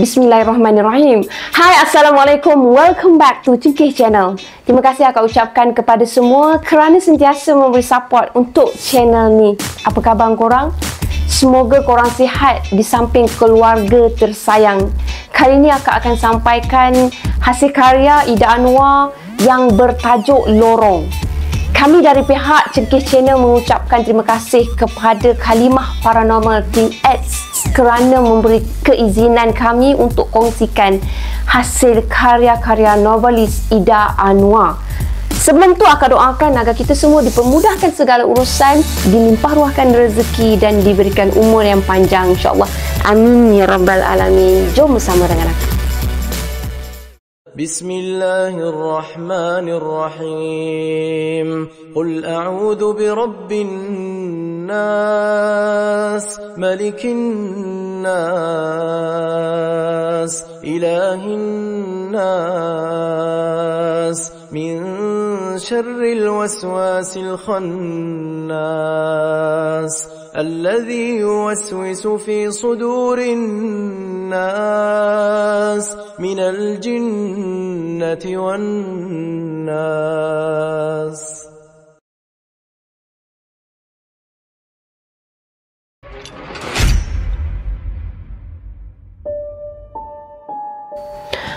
Bismillahirrahmanirrahim. Hai, Assalamualaikum. Welcome back to Cengkeh Channel. Terima kasih akak ucapkan kepada semua kerana sentiasa memberi support untuk channel ni. Apa khabar korang? Semoga korang sihat di samping keluarga tersayang. Kali ini akak akan sampaikan hasil karya Ida Anwar yang bertajuk Lorong. Kami dari pihak Cengkeh Channel mengucapkan terima kasih kepada Kalimah Paranormal Team X kerana memberi keizinan kami untuk kongsikan hasil karya-karya novelis Ida Anwar. Sebelum tu akak doakan agar kita semua dipermudahkan segala urusan, dilimpah ruahkan rezeki dan diberikan umur yang panjang insya-Allah. Amin ya rabbal alamin. Jom bersama dengan aku. Bismillahirrahmanirrahim. Qul a'udzu birabbin nas, malikin nas, ilahin nas, min syarril waswasil khannas, alladhi yuwaswisu fi sudurin nas, minal jinnati wan nas.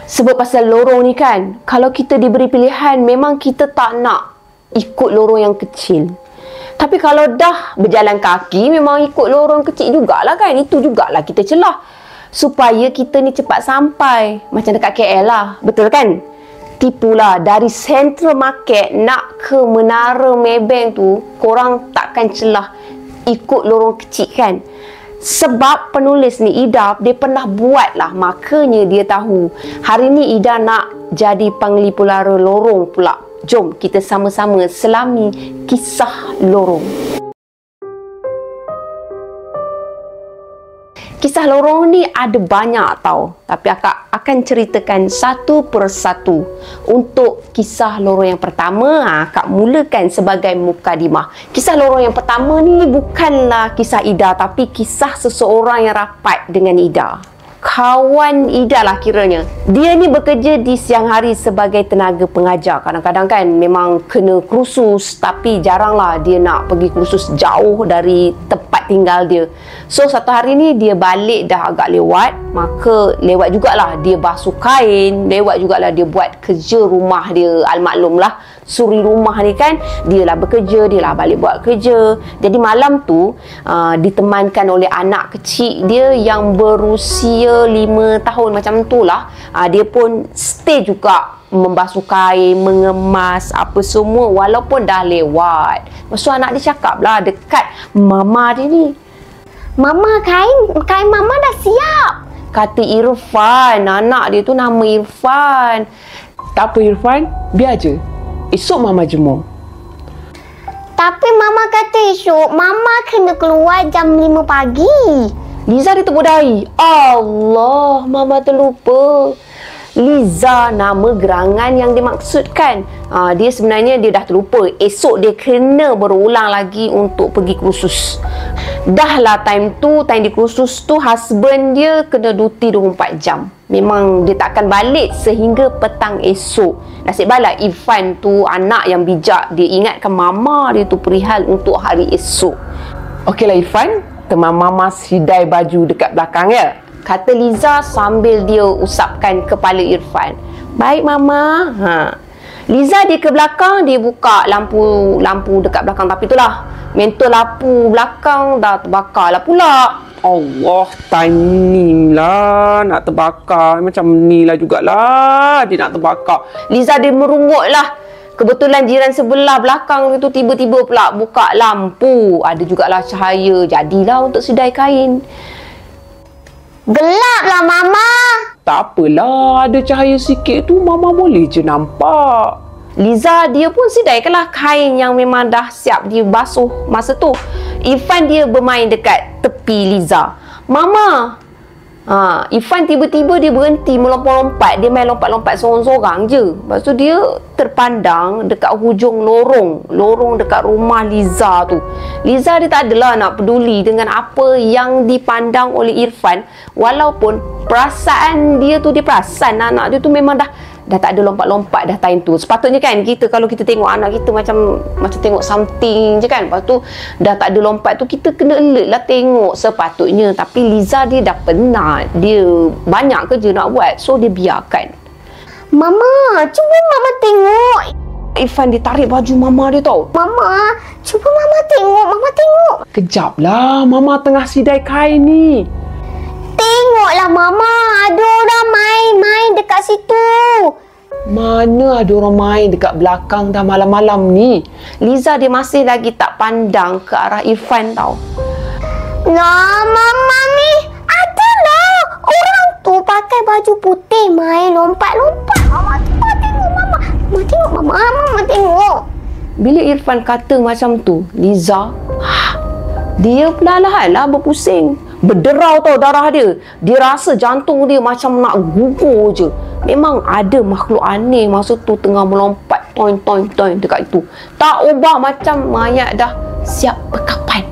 Sebut pasal lorong ni kan, kalau kita diberi pilihan, memang kita tak nak ikut lorong yang kecil. Tapi kalau dah berjalan kaki, memang ikut lorong kecil jugalah kan. Itu jugalah kita celah supaya kita ni cepat sampai. Macam dekat KL lah, betul kan? Tipulah dari Central Market nak ke Menara Maybank tu, korang takkan celah ikut lorong kecil kan? Sebab penulis ni Ida, dia pernah buat lah, makanya dia tahu. Hari ni Ida nak jadi penglipulara lorong pula. Jom kita sama-sama selami kisah lorong. Kisah lorong ni ada banyak tau, tapi akak akan ceritakan satu persatu. Untuk kisah lorong yang pertama, akak mulakan sebagai mukadimah. Kisah lorong yang pertama ni bukanlah kisah Ida, tapi kisah seseorang yang rapat dengan Ida. Kawan Ida lah kiranya. Dia ni bekerja di siang hari sebagai tenaga pengajar. Kadang-kadang kan memang kena kursus, tapi jaranglah dia nak pergi kursus jauh dari tempat tinggal dia. So satu hari ni dia balik dah agak lewat, maka lewat jugalah dia basuh kain, lewat jugalah dia buat kerja rumah dia. Almaklum lah, suri rumah ni kan, dia lah bekerja, dia lah balik buat kerja. Jadi malam tu ditemankan oleh anak kecil dia yang berusia 5 tahun macam tu lah. Dia pun stay juga membasuh kain, mengemas apa semua walaupun dah lewat. Lepas tu anak dia cakap lah dekat mama dia ni, "Mama, kain mama dah siap." Kata Irfan, anak dia tu nama Irfan. "Tak apa Irfan, biar je. Esok mama jemur." "Tapi mama kata esok mama kena keluar jam 5 pagi. Liza dia tepuk dahi. Allah, mama terlupa. Liza nama gerangan yang dimaksudkan. Dia sebenarnya dia dah terlupa. Esok dia kena berulang lagi untuk pergi kursus. Dah lah time di kursus tu husband dia kena duty 24 jam. Memang dia takkan balik sehingga petang esok. Nasib baiklah Irfan tu anak yang bijak. Dia ingatkan mama dia tu perihal untuk hari esok. "Okeylah Irfan, teman mama sidai baju dekat belakang ya," kata Liza sambil dia usapkan kepala Irfan. "Baik mama." Liza dia ke belakang, dia buka lampu dekat belakang, tapi itulah mentol lampu belakang dah terbakar lah pula. Allah, tiny lah nak terbakar. Macam ni lah jugalah dia nak terbakar. Liza dia merungut lah. Kebetulan jiran sebelah belakang itu tiba-tiba pula buka lampu. Ada jugalah cahaya. Jadilah untuk sidai kain. "Gelap lah mama." "Tak apalah, ada cahaya sikit tu mama boleh je nampak." Liza dia pun sidaikanlah kain yang memang dah siap dibasuh masa tu. Irfan dia bermain dekat tepi Liza. "Mama, Irfan tiba-tiba dia berhenti melompat-lompat. Dia main lompat-lompat seorang-seorang je. Lepas tu dia terpandang dekat hujung lorong dekat rumah Liza tu. Liza dia tak adalah nak peduli dengan apa yang dipandang oleh Irfan. Walaupun perasaan dia tu, dia perasan anak dia tu memang dah tak ada lompat-lompat dah time tu. Sepatutnya kan kita, kalau kita tengok anak kita macam tengok something je kan, lepas tu dah tak ada lompat tu, kita kena alert lah tengok sepatutnya. Tapi Liza dia dah penat, dia banyak kerja nak buat, so dia biarkan. Mama, cuba Mama tengok. Irfan dia tarik baju mama dia tau. Mama, cuba Mama tengok. Mama tengok. Kejap lah, Mama tengah sidai kain ni. Tengoklah Mama, ada orang main dekat situ. Mana ada orang main dekat belakang dah malam-malam ni? Liza dia masih lagi tak pandang ke arah Irfan tau. Nah, Mama ni adalah orang tu pakai baju putih main lompat-lompat. Mama tengok Mama. Mama tengok Mama. Mama tengok. Bila Irfan kata macam tu, Liza dia perlahan-lahan berpusing. Berderau tau darah dia. Dia rasa jantung dia macam nak gugur je. Memang ada makhluk aneh masa tu tengah melompat toin dekat itu. Tak ubah macam mayat dah siap berkapan.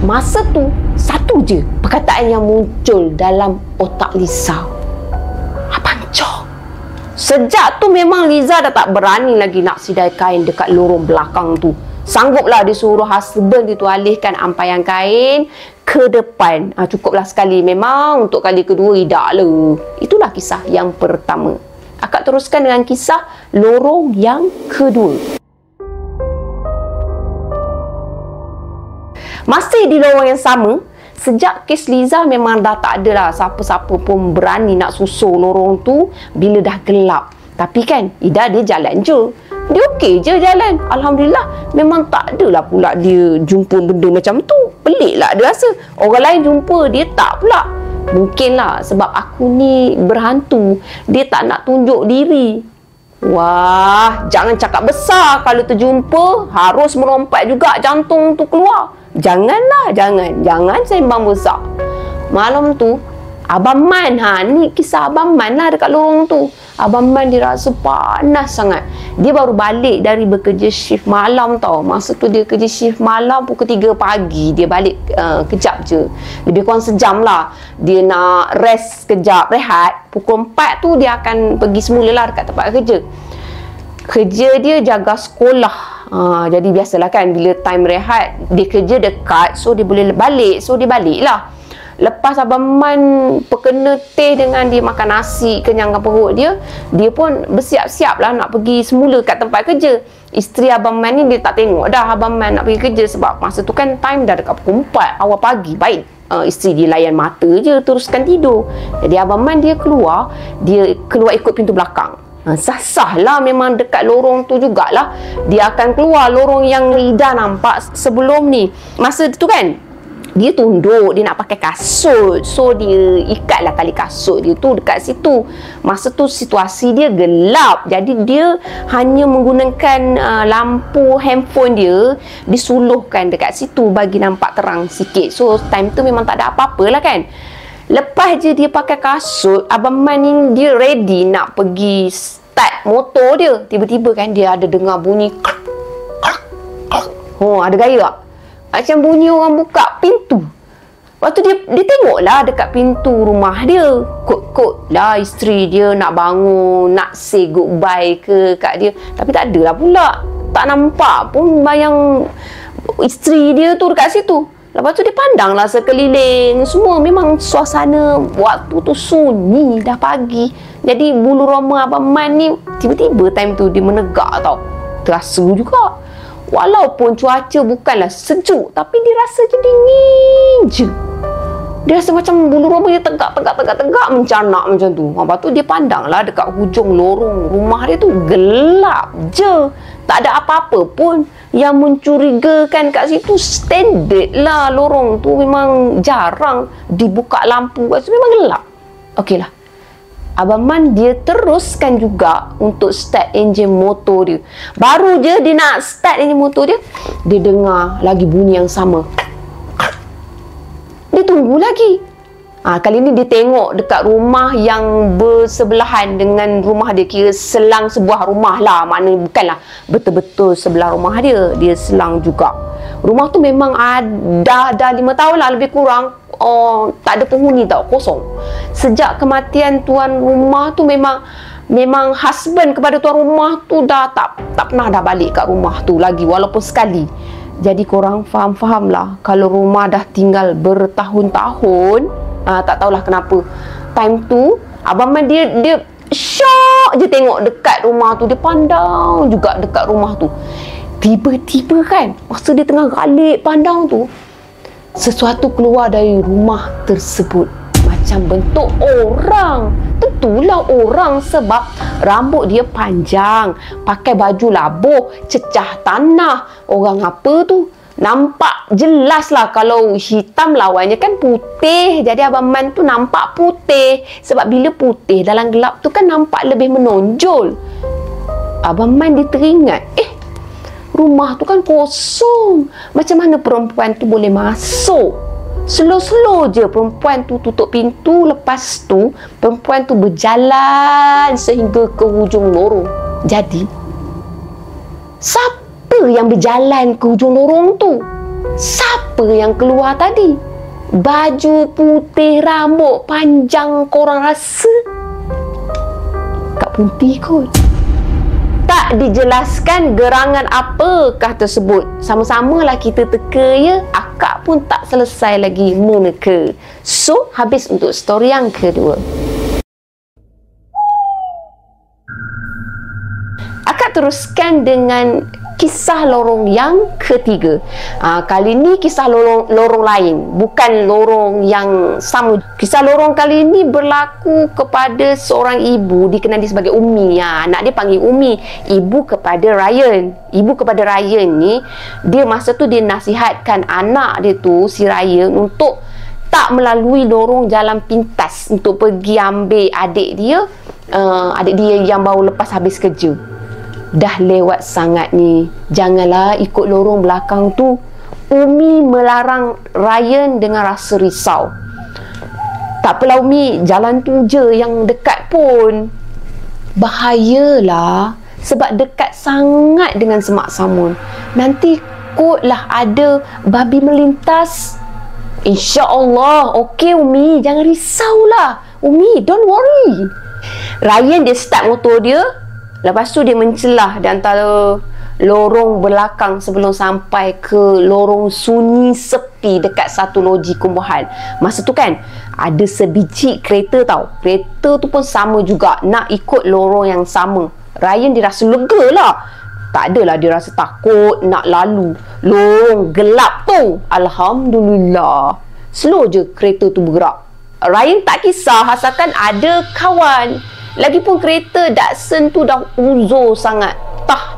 Masa tu satu je perkataan yang muncul dalam otak Liza. Abang Jo. Sejak tu memang Liza dah tak berani lagi nak sidai kain dekat lorong belakang tu. Sangguplah dia suruh husband dia tu alihkan ampaian kain ke depan. Cukuplah sekali. Memang untuk kali kedua tidak lah. Itulah kisah yang pertama. Akak teruskan dengan kisah lorong yang kedua. Masih di lorong yang sama, sejak kes Liza memang dah tak ada lah siapa-siapa pun berani nak susul lorong tu bila dah gelap. Tapi kan Ida dia jalan je. Dia okey je jalan. Alhamdulillah. Memang tak adalah pula dia jumpa benda macam tu. Pelik lah dia rasa. Orang lain jumpa, dia tak pula. Mungkinlah sebab aku ni berhantu. Dia tak nak tunjuk diri. Wah, jangan cakap besar. Kalau terjumpa, harus melompat juga jantung tu keluar. Janganlah, jangan sembang besar. Malam tu, Abang Man, ni kisah Abang Man lah dekat lorong tu. Abang Man dia rasa panas sangat. Dia baru balik dari bekerja shift malam tau. Masa tu dia kerja shift malam pukul 3 pagi. Dia balik kejap je. Lebih kurang sejam lah. Dia nak rest kejap, rehat. Pukul 4 tu dia akan pergi semula lah dekat tempat kerja. Kerja dia jaga sekolah. Jadi biasalah kan bila time rehat, dia kerja dekat, so dia boleh balik. So dia balik lah. Lepas Abang Man perkena teh dengan dia makan nasi, kenyangkan perut dia, dia pun bersiap-siap lah nak pergi semula kat tempat kerja. Isteri Abang Man ni dia tak tengok dah Abang Man nak pergi kerja sebab masa tu kan time dah dekat pukul 4 awal pagi. Baik, isteri dia layan mata je, teruskan tidur. Jadi Abang Man dia keluar ikut pintu belakang. Sah-sah lah, memang dekat lorong tu jugalah. Dia akan keluar lorong yang Ida nampak sebelum ni. Masa tu kan, dia tunduk, dia nak pakai kasut. So dia ikatlah tali kasut dia tu dekat situ. Masa tu situasi dia gelap. Jadi dia hanya menggunakan lampu handphone dia, disuluhkan dekat situ bagi nampak terang sikit. So time tu memang tak ada apa-apa lah kan. Lepas je dia pakai kasut, Abang Man ni dia ready nak pergi start motor dia. Tiba-tiba kan dia ada dengar bunyi ada gaya tak? Macam bunyi orang buka pintu. Lepas tu dia tengoklah dekat pintu rumah dia. Kot-kot lah isteri dia nak bangun, nak say goodbye ke kat dia. Tapi tak adalah pula. Tak nampak pun bayang isteri dia tu dekat situ. Lepas tu dia pandanglah sekeliling. Semua memang suasana waktu tu sunyi, dah pagi. Jadi bulu roma Abang Man ni tiba-tiba time tu dia menegak tau. Terasa juga. Walaupun cuaca bukanlah sejuk, tapi dia rasa je dingin je. Dia rasa macam bulu roma dia tegak mencanak macam tu. Lepas tu dia pandanglah dekat hujung lorong rumah dia tu gelap je. Tak ada apa-apa pun yang mencurigakan kat situ. Standard lah lorong tu, memang jarang dibuka lampu. Kat situ memang gelap. Okeylah. Abang Man dia teruskan juga untuk start enjin motor dia. Baru je dia nak start enjin motor dia, dia dengar lagi bunyi yang sama. Dia tunggu lagi. Kali ni dia tengok dekat rumah yang bersebelahan dengan rumah dia. Kira selang sebuah rumah lah. Maknanya bukanlah betul-betul sebelah rumah dia. Dia selang juga. Rumah tu memang dah 5 tahun lah lebih kurang. Tak ada penghuni tau, kosong. Sejak kematian tuan rumah tu memang husband kepada tuan rumah tu dah tak pernah dah balik kat rumah tu lagi walaupun sekali. Jadi korang faham lah, kalau rumah dah tinggal bertahun-tahun, tak tahulah kenapa time tu Abang Man dia syok je tengok dekat rumah tu. Dia pandang juga dekat rumah tu. Tiba-tiba kan, masa dia tengah galik pandang tu, sesuatu keluar dari rumah tersebut macam bentuk orang. Tentulah orang sebab rambut dia panjang, pakai baju labuh, cecah tanah. Orang apa tu? Nampak jelas lah. Kalau hitam lawannya kan putih. Jadi Abang Man tu nampak putih. Sebab bila putih dalam gelap tu kan nampak lebih menonjol. Abang Man dia teringat, rumah tu kan kosong. Macam mana perempuan tu boleh masuk? Slow-slow je perempuan tu tutup pintu. Lepas tu perempuan tu berjalan sehingga ke hujung lorong. Jadi siapa yang berjalan ke hujung lorong tu? Siapa yang keluar tadi? Baju putih, rambut panjang, korang rasa Kak Punti kot. Tak dijelaskan gerangan apakah tersebut. Sama-samalah kita teka ya. Akak pun tak selesai lagi meneka. So, habis untuk story yang kedua. Akak teruskan dengan kisah lorong yang ketiga. Kali ni kisah lorong lain, bukan lorong yang sama. Kisah lorong kali ni berlaku kepada seorang ibu, dikenali sebagai Umi. Anak dia panggil Umi. Ibu kepada Ryan. Ibu kepada Ryan ni, dia masa tu dia nasihatkan anak dia tu, si Ryan, untuk tak melalui lorong jalan pintas untuk pergi ambil adik dia yang baru lepas habis kerja. Dah lewat sangat ni, janganlah ikut lorong belakang tu. Umi melarang Ryan dengan rasa risau. Tak apalah Umi, jalan tu je yang dekat pun. Bahayalah, sebab dekat sangat dengan semak samun. Nanti kotlah ada babi melintas. InsyaAllah. Okey Umi, jangan risaulah. Umi, don't worry. Ryan dia start motor dia. Lepas tu dia mencelah di antara lorong belakang sebelum sampai ke lorong sunyi sepi dekat satu loji kumpulan. Masa tu kan ada sebiji kereta tau. Kereta tu pun sama juga, nak ikut lorong yang sama. Ryan dia rasa lega lah. Tak adalah dia rasa takut nak lalu lorong gelap tu. Alhamdulillah, slow je kereta tu bergerak. Ryan tak kisah asalkan ada kawan. Lagipun kereta Datsun tu dah uzur sangat.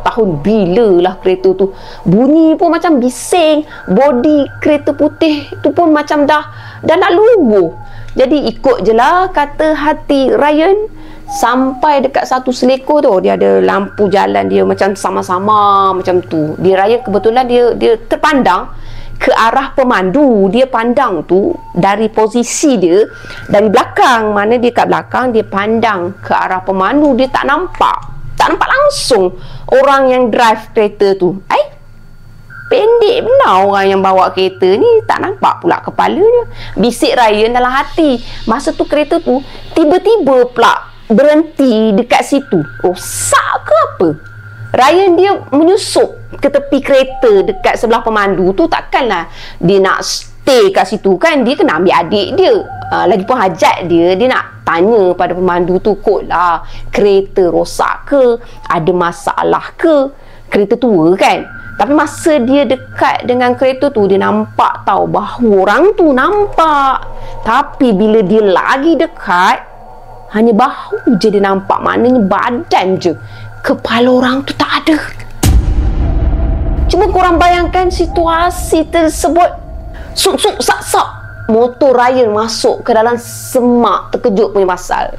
Tahun bila lah kereta tu. Bunyi pun macam bising. Bodi kereta putih tu pun macam dah nak luruh. Jadi ikut je lah kata hati Ryan. Sampai dekat satu selekor tu, dia ada lampu jalan dia macam sama-sama macam tu. Dia Ryan kebetulan dia terpandang ke arah pemandu. Dia pandang tu dari posisi dia dari belakang. Mana dia kat belakang, dia pandang ke arah pemandu. Dia tak nampak langsung orang yang drive kereta tu. Pendek benar orang yang bawa kereta ni, tak nampak pula kepalanya. Bisik Ryan dalam hati. Masa tu kereta tu tiba-tiba pula berhenti dekat situ. Rosak ke apa? Ryan dia menyusup ke tepi kereta dekat sebelah pemandu tu. Takkanlah dia nak stay kat situ kan. Dia kena ambil adik dia. Lagipun hajat dia nak tanya pada pemandu tu, kot lah kereta rosak ke, ada masalah ke. Kereta tua kan. Tapi masa dia dekat dengan kereta tu, dia nampak tahu bahawa orang tu nampak. Tapi bila dia lagi dekat, hanya bahu je dia nampak. Maknanya badan je, kepala orang tu tak ada. Cuba korang bayangkan situasi tersebut. Suk-suk sak-sak motor Ryan masuk ke dalam semak. Terkejut punya pasal.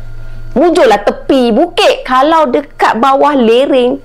Mujurlah tepi bukit. Kalau dekat bawah lereng,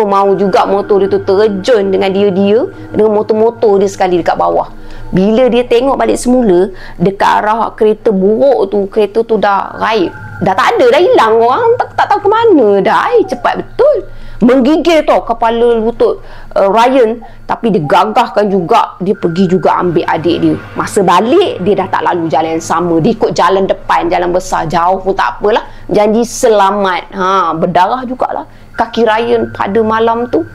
mau juga motor dia tu terjun dengan dia dengan motor-motor dia sekali dekat bawah. Bila dia tengok balik semula, dekat arah kereta buruk tu, kereta tu dah raib. Dah tak ada, dah hilang. Orang tak tahu ke mana dah. Cepat betul. Menggigil tau kepala lutut Ryan. Tapi dia gagahkan juga, dia pergi juga ambil adik dia. Masa balik, dia dah tak lalu jalan yang sama. Dia ikut jalan depan, jalan besar. Jauh pun tak apalah. Janji selamat. Berdarah jugalah kaki Ryan pada malam tu.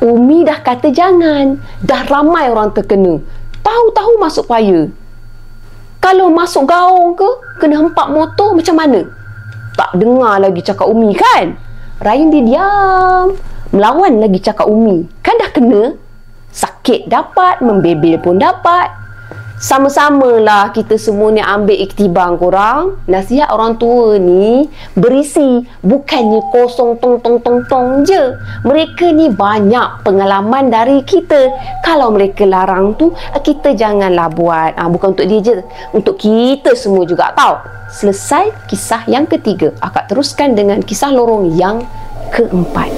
Umi dah kata jangan. Dah ramai orang terkena. Tahu-tahu masuk fire. Kalau masuk gaung ke, kena hempak motor macam mana? Tak dengar lagi cakap Umi kan? Ryan dia diam. Melawan lagi cakap Umi. Kan dah kena. Sakit dapat, membebel pun dapat. Sama-samalah kita semua ni ambil iktibar korang. Nasihat orang tua ni berisi, bukannya kosong tong je. Mereka ni banyak pengalaman dari kita. Kalau mereka larang tu, kita janganlah buat. Bukan untuk dia je, untuk kita semua juga tau. Selesai kisah yang ketiga. Akak teruskan dengan kisah lorong yang keempat.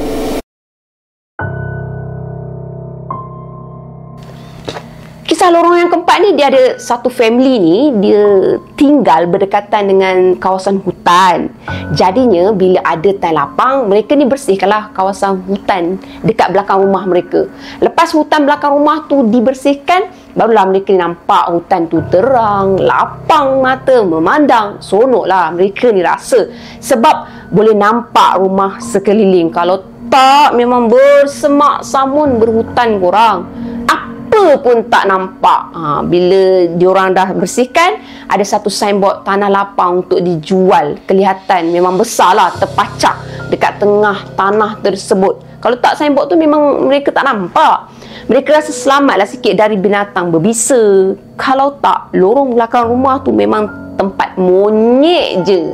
Kisah lorong yang keempat ni, dia ada satu family ni, dia tinggal berdekatan dengan kawasan hutan. Jadinya bila ada time lapang, mereka ni bersihkanlah kawasan hutan dekat belakang rumah mereka. Lepas hutan belakang rumah tu dibersihkan, barulah mereka nampak hutan tu terang, lapang mata, memandang. Seronoklah mereka ni rasa, sebab boleh nampak rumah sekeliling. Kalau tak, memang bersemak samun berhutan korang. Apa pun tak nampak. Bila diorang dah bersihkan, ada satu signboard tanah lapang untuk dijual. Kelihatan memang besar lah, terpacak dekat tengah tanah tersebut. Kalau tak signboard tu, memang mereka tak nampak. Mereka rasa selamatlah sikit dari binatang berbisa. Kalau tak, lorong belakang rumah tu memang tempat monyet je.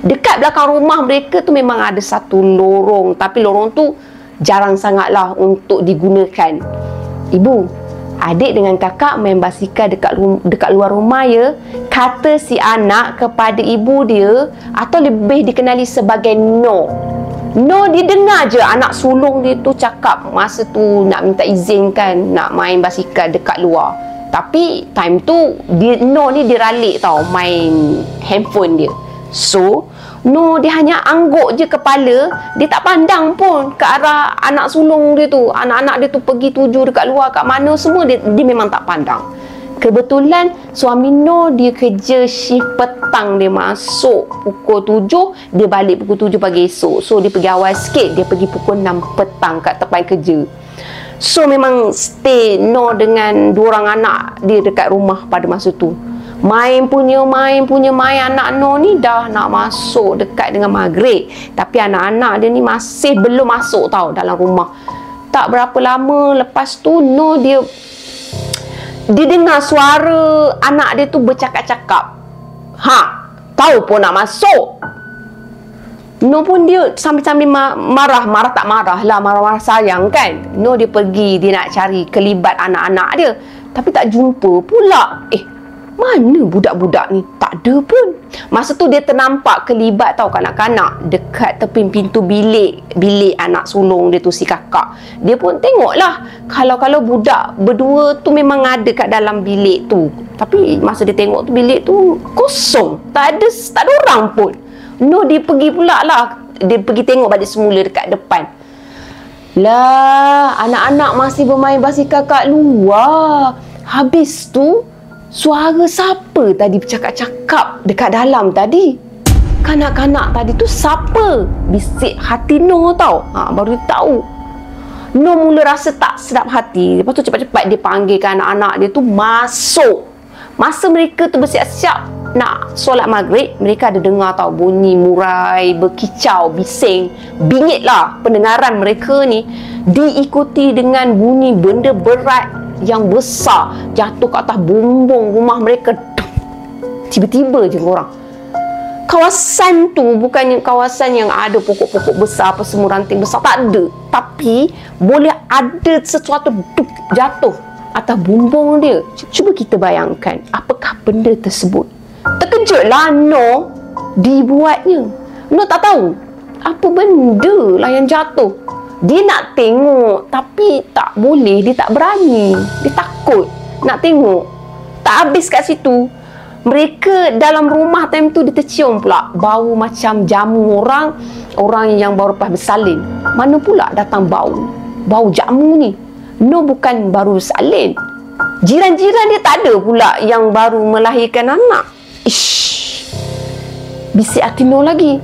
Dekat belakang rumah mereka tu memang ada satu lorong, tapi lorong tu jarang sangatlah untuk digunakan. Ibu, adik dengan kakak main basikal dekat luar rumah ya, kata si anak kepada ibu dia, atau lebih dikenali sebagai No. No, dia dengar je anak sulung dia tu cakap masa tu nak minta izin kan, nak main basikal dekat luar. Tapi time tu No ni dia ralik tau main handphone dia. So No dia hanya angguk je kepala, dia tak pandang pun ke arah anak sulung dia tu. Anak-anak dia tu pergi tuju dekat luar kat mana semua, dia memang tak pandang. Kebetulan suami No dia kerja shift petang, dia masuk pukul 7, dia balik pukul 7 pagi esok. So dia pergi awal sikit, dia pergi pukul 6 petang kat tempat kerja. So memang stay No dengan dua orang anak dia dekat rumah pada masa tu. Main punya main anak No ni dah nak masuk dekat dengan maghrib, tapi anak-anak dia ni masih belum masuk tau dalam rumah. Tak berapa lama lepas tu, No dia dengar suara anak dia tu bercakap-cakap. Tahu pun nak masuk. No pun dia sambil-sambil marah tak marah lah, marah sayang kan. No dia pergi, dia nak cari kelibat anak-anak dia, tapi tak jumpa pula. Mana budak-budak ni? Tak ada pun. Masa tu dia ternampak kelibat tau kanak-kanak dekat tepi pintu bilik anak sulung dia tu, si kakak. Dia pun tengoklah kalau budak berdua tu memang ada kat dalam bilik tu. Tapi masa dia tengok tu, bilik tu kosong. Tak ada orang pun. No dia pergi pula lah, dia pergi tengok balik semula dekat depan. Lah, anak-anak masih bermain basikal kat luar. Habis tu, suara siapa tadi bercakap-cakap dekat dalam tadi? Kanak-kanak tadi tu siapa? Bisik hati No tau. Baru dia tahu. No mula rasa tak sedap hati. Lepas tu cepat-cepat dia panggilkan anak-anak dia tu masuk. Masa mereka tu bersiap-siap nak solat maghrib, mereka ada dengar tau bunyi murai, berkicau, bising. Bingit lah pendengaran mereka ni, diikuti dengan bunyi benda berat yang besar jatuh ke atas bumbung rumah mereka. Tiba-tiba je korang. Kawasan tu bukannya kawasan yang ada pokok-pokok besar apa semua, ranting besar, tak ada. Tapi boleh ada sesuatu jatuh atas bumbung dia. Cuba kita bayangkan apakah benda tersebut. Terkejutlah No dibuatnya. No tak tahu apa benda lah yang jatuh. Dia nak tengok tapi tak boleh, dia tak berani, dia takut. nak tengok. Tak habis kat situ. Mereka dalam rumah time tu dia tercium pula bau macam jamu orang yang baru lepas bersalin. Mana pula datang bau jamu ni? No, bukan baru bersalin. Jiran-jiran dia tak ada pula yang baru melahirkan anak. Ish. Bisik hati No lagi.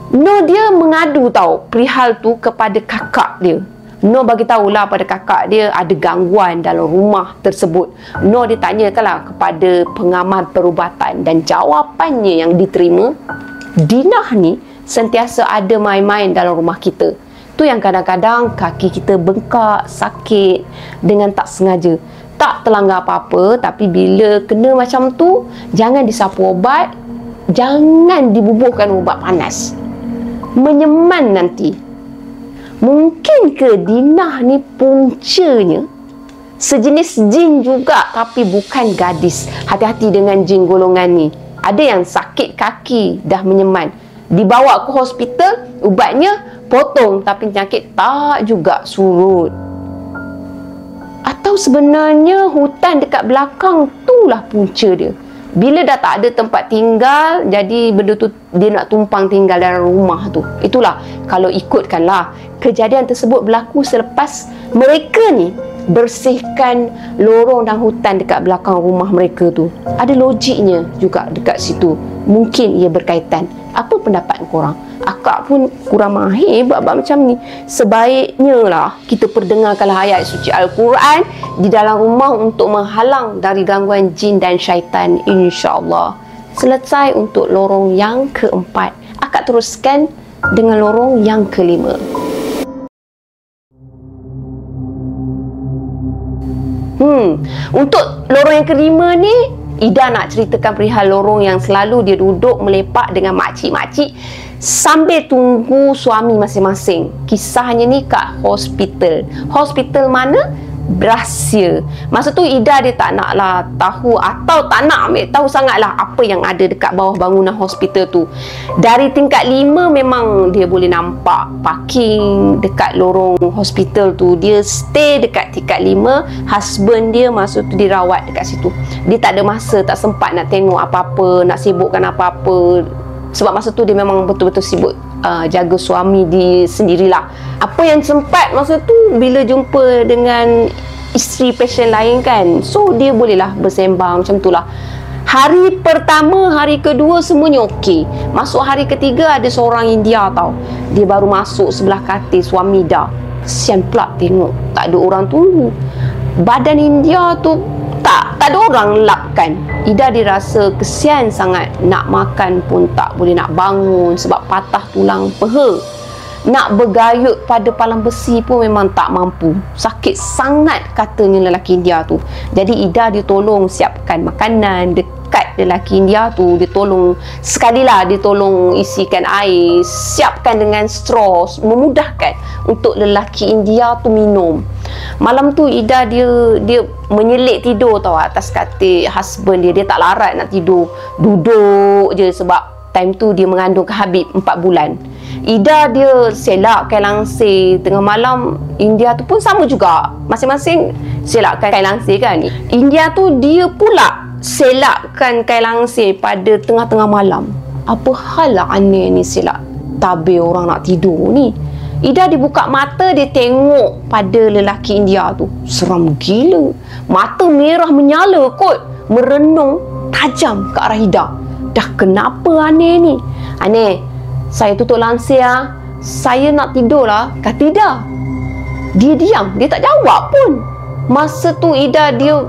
No dia mengadu tau perihal tu kepada kakak dia. No bagi tahulah pada kakak dia ada gangguan dalam rumah tersebut. No dia tanyakanlah kepada pengamal perubatan dan jawapannya yang diterima, Dinah ni sentiasa ada main-main dalam rumah kita. Tu yang kadang-kadang kaki kita bengkak, sakit dengan tak sengaja. Tak terlanggar apa-apa, tapi bila kena macam tu, jangan disapu obat, jangan dibubuhkan ubat panas. Menyeman nanti. Mungkin ke Dinah ni puncanya sejenis jin juga tapi bukan gadis. Hati-hati dengan jin golongan ni. Ada yang sakit kaki dah menyeman, dibawa ke hospital, ubatnya potong tapi penyakit tak juga surut. Atau sebenarnya hutan dekat belakang itulah punca dia. Bila dah tak ada tempat tinggal, jadi benda tu dia nak tumpang tinggal dalam rumah tu. Itulah kalau ikutkanlah kejadian tersebut berlaku selepas mereka ni bersihkan lorong dan hutan dekat belakang rumah mereka tu. Ada logiknya juga dekat situ. Mungkin ia berkaitan. Apa pendapat korang? Akak pun kurang mahir bab-bab macam ni. Sebaiknya lah kita perdengarkanlah ayat suci Al-Quran di dalam rumah untuk menghalang dari gangguan jin dan syaitan, insya-Allah. Selesai untuk lorong yang keempat. Akak teruskan dengan lorong yang kelima. Untuk lorong yang kelima ni, Ida nak ceritakan perihal lorong yang selalu dia duduk melepak dengan makcik-makcik sambil tunggu suami masing-masing. Kisahnya ni kat hospital. Hospital mana? Rahsia. Masa tu Ida dia tak nak lah tahu atau tak nak ambil tahu sangat lah apa yang ada dekat bawah bangunan hospital tu. Dari tingkat 5 memang dia boleh nampak parking dekat lorong hospital tu. Dia stay dekat tingkat 5. Husband dia masa tu dirawat dekat situ. Dia tak ada masa, tak sempat nak tengok apa-apa, nak sibukkan apa-apa. Sebab masa tu dia memang betul-betul sibuk jaga suami dia sendirilah. Apa yang sempat masa tu bila jumpa dengan isteri pasien lain kan, so dia bolehlah bersembang macam tu lah. Hari pertama, hari kedua semuanya okey. Masuk hari ketiga ada seorang India tau. Dia baru masuk sebelah katil suami dah. Kesian pula tengok tak ada orang tunggu. Badan India tu tak ada orang lapkan. Ida dirasa kesian sangat, nak makan pun tak boleh, nak bangun sebab patah tulang peha. Nak bergayut pada palang besi pun memang tak mampu. Sakit sangat katanya lelaki India tu. Jadi Ida dia tolong siapkan makanan dekat lelaki India tu. Dia tolong sekalilah, dia tolong isikan air, siapkan dengan straw, memudahkan untuk lelaki India tu minum. Malam tu Ida dia menyelit tidur tau atas katil husband dia. Dia tak larat nak tidur, duduk je sebab time tu dia mengandung ke Habib 4 bulan. Ida dia selak kain langsir tengah malam. India tu pun sama juga, masing-masing selakkan kain langsir kan. India tu dia pula selakkan kain langsir pada tengah-tengah malam. Apa hal lah aneh ni selak tabir orang nak tidur ni. Ida dibuka mata, dia tengok pada lelaki India tu. Seram gila. Mata merah menyala kot, merenung tajam ke arah Ida. Dah kenapa aneh ni? Aneh, saya tutup langsir lah. Saya nak tidur lah, kata Ida. Dia diam, dia tak jawab pun. Masa tu Ida dia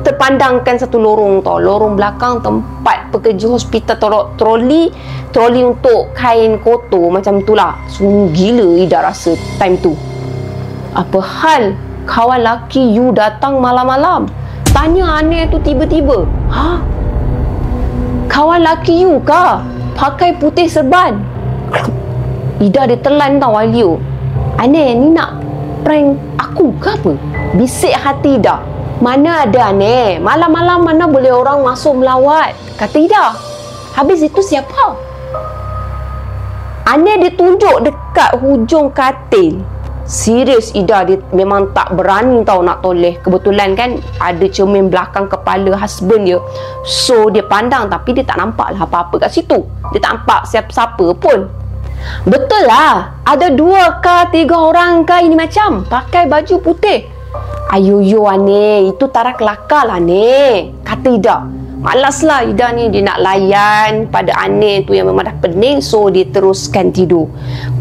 terpandangkan satu lorong tau. Lorong belakang tempat pekerja hospital troli untuk kain kotor macam itulah. Sungguh gila Ida rasa time tu. Apa hal kawan laki you datang malam-malam? Tanya aneh tu tiba-tiba. Ha? Kawan laki you kah? Pakai putih serban. Ida dia telan tau Walio. Aneh ni nak prank aku ke apa? Bisik hati Ida. Mana ada aneh, malam-malam mana boleh orang masuk melawat, kata Ida. Habis itu siapa? Aneh ditunjuk dekat hujung katil. Serius Ida, dia memang tak berani tau nak toleh. Kebetulan kan ada cermin belakang kepala husband dia. So dia pandang tapi dia tak nampak lah apa-apa kat situ. Dia tak nampak siapa-siapa pun. Betul lah, ada 2 ke 3 orang ke ini macam pakai baju putih. Ayo Ane, itu tara kelakar lah ni, kata Ida. Malas lah Ida ni, dia nak layan pada Ane tu yang memang dah pening. So dia teruskan tidur.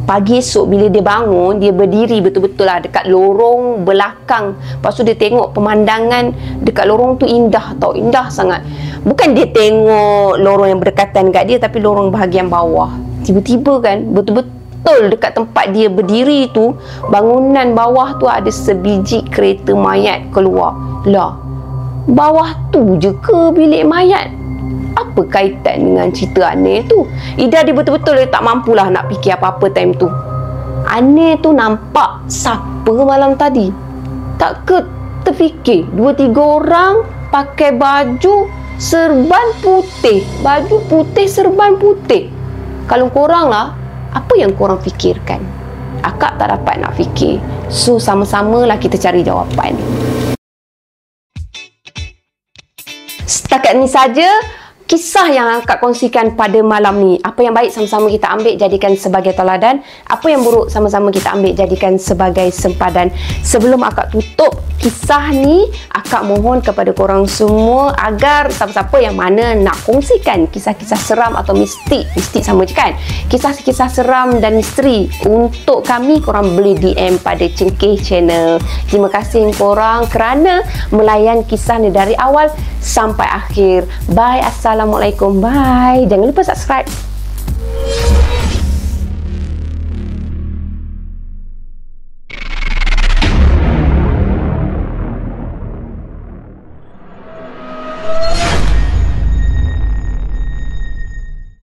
Pagi esok bila dia bangun, dia berdiri betul-betul lah dekat lorong belakang. Lepas tu dia tengok pemandangan dekat lorong tu indah tau, indah sangat. Bukan dia tengok lorong yang berdekatan kat dia, tapi lorong bahagian bawah. Tiba-tiba kan, betul-betul dekat tempat dia berdiri tu, bangunan bawah tu ada sebiji kereta mayat keluar. Lah, bawah tu je ke bilik mayat? Apa kaitan dengan cerita Ane tu? Ida dia betul-betul dia tak mampulah nak fikir apa-apa time tu. Ane tu nampak siapa malam tadi? Tak ke terfikir 2-3 orang pakai baju serban putih. Baju putih, serban putih. Kalau korang lah, apa yang korang fikirkan? Akak tak dapat nak fikir. So sama-samalah kita cari jawapan. Setakat ni saja kisah yang akak kongsikan pada malam ni. Apa yang baik sama-sama kita ambil jadikan sebagai teladan. Apa yang buruk sama-sama kita ambil jadikan sebagai sempadan. Sebelum akak tutup kisah ni, akak mohon kepada korang semua agar siapa-siapa yang mana nak kongsikan kisah-kisah seram atau mistik sama je kan, kisah-kisah seram dan misteri untuk kami, korang boleh DM pada Cengkeh Channel. Terima kasih korang kerana melayan kisah ni dari awal sampai akhir. Bye, assalamualaikum, bye. Jangan lupa subscribe.